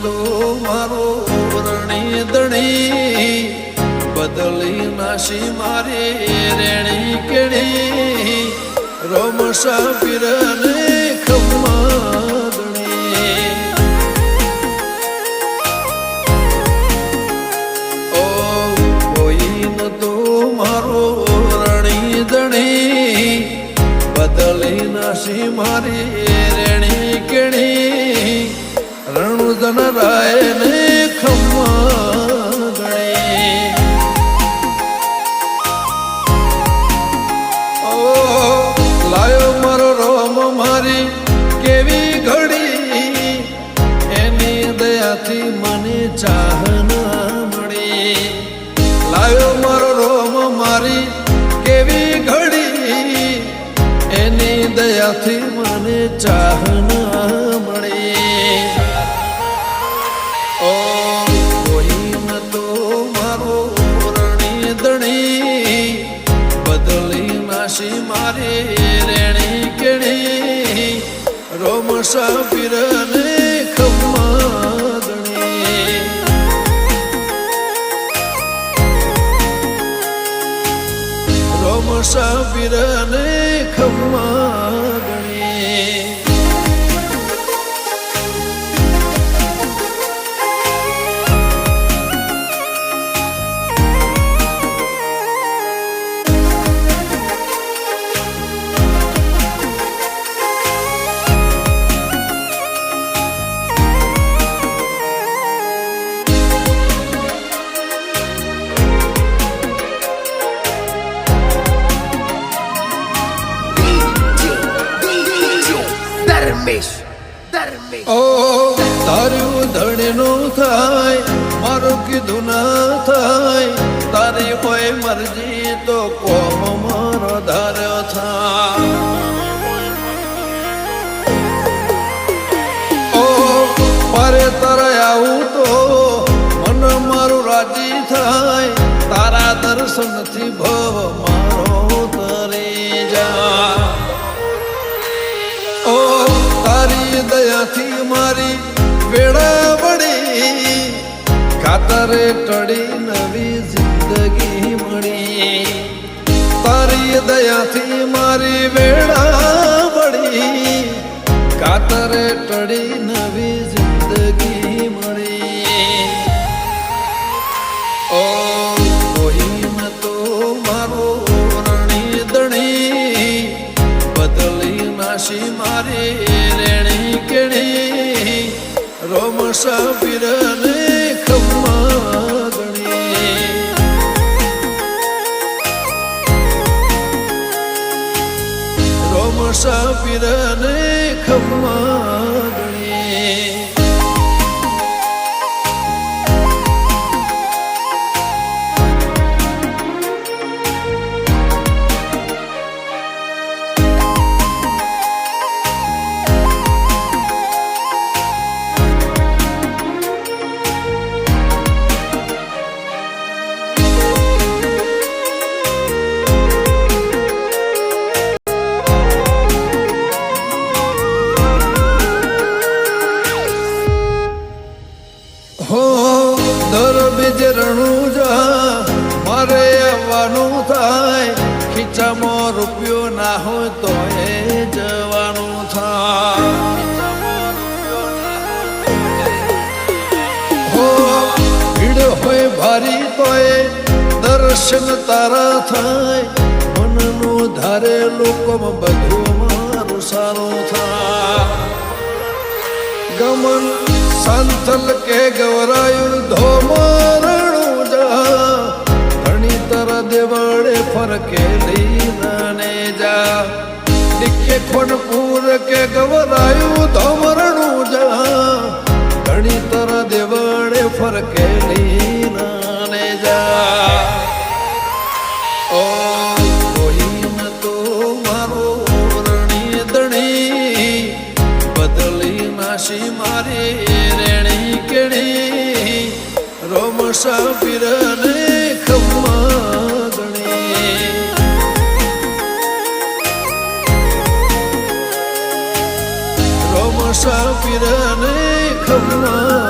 તો મારો રણી દણી બદલી નાશી મારી રેણી કેણી રોમસા પીરને ખમ્માદણી ઓ કોઈ ન તો મારો રણી દણી બદલી નાશી મારી રેણી કેણી રણુદન રાય ને ખમ્માદણી લાયો મારો રોમ મારી કેવી ઘડી એની દયાથી મને ચાહના મળી લાયો મારો રોમ મારી કેવી ઘડી એની દયાથી મને ચાહના મળી ઓ કોઈ ન તો મારો રણી દણી બદલી નાશી મારી રેણી કેણી રોમસા પીરને ખમ્માદણી રોમસા પીરને ખમ્માદણી ઓ તારું ધણીનું થાય મારું કીધું ના થાય તારી કોઈ મરજી તો કોમ મારો ધાર્યો થાય ઓ મારે તારે આવું તો મન મારું રાજી થાય તારા દર્શનથી ભવ મારો તરી જા ઓ તારી દયાથી મારી વેળા વળી ખાતરે ટળી નવી જિંદગી મળી તારી દયાથી મારી વેળા વળી ખાતરે ટળી નવી જિંદગી મળી ઓ કોઈ ન તો મારો રણી દણી બદલી નાશી મારી રેણી કેણી રોમસા પીરને ખમ્માદણી રોમસા પીરને ખમ્માદણી હો દર બીજ રણુજા મારે આવવાનું થાય ખીચામાં રૂપિયો ના હોય તો એ જવાનું થાય હો ભીડ હોય ભારી તો એ દર્શન તારા થાય મનનું ધારે લોકોમાં બધું મારું સારું થાય ગમન સંતલ કે ગવરાયું ધોમરણું જા ઘણી તર દેવળે ફરકે લીને જા ડિક્કે ખોનપુર કે ગવરાયું ધોમરણું જા ઘણી તર દેવળે ફરકે લીને જા ઓ કોઈ ન તો મારો રણી દણી બદલી નાશી મારી રોમસા પીરને ખમ્માદણી રોમસા પીરને ખમ્માદણી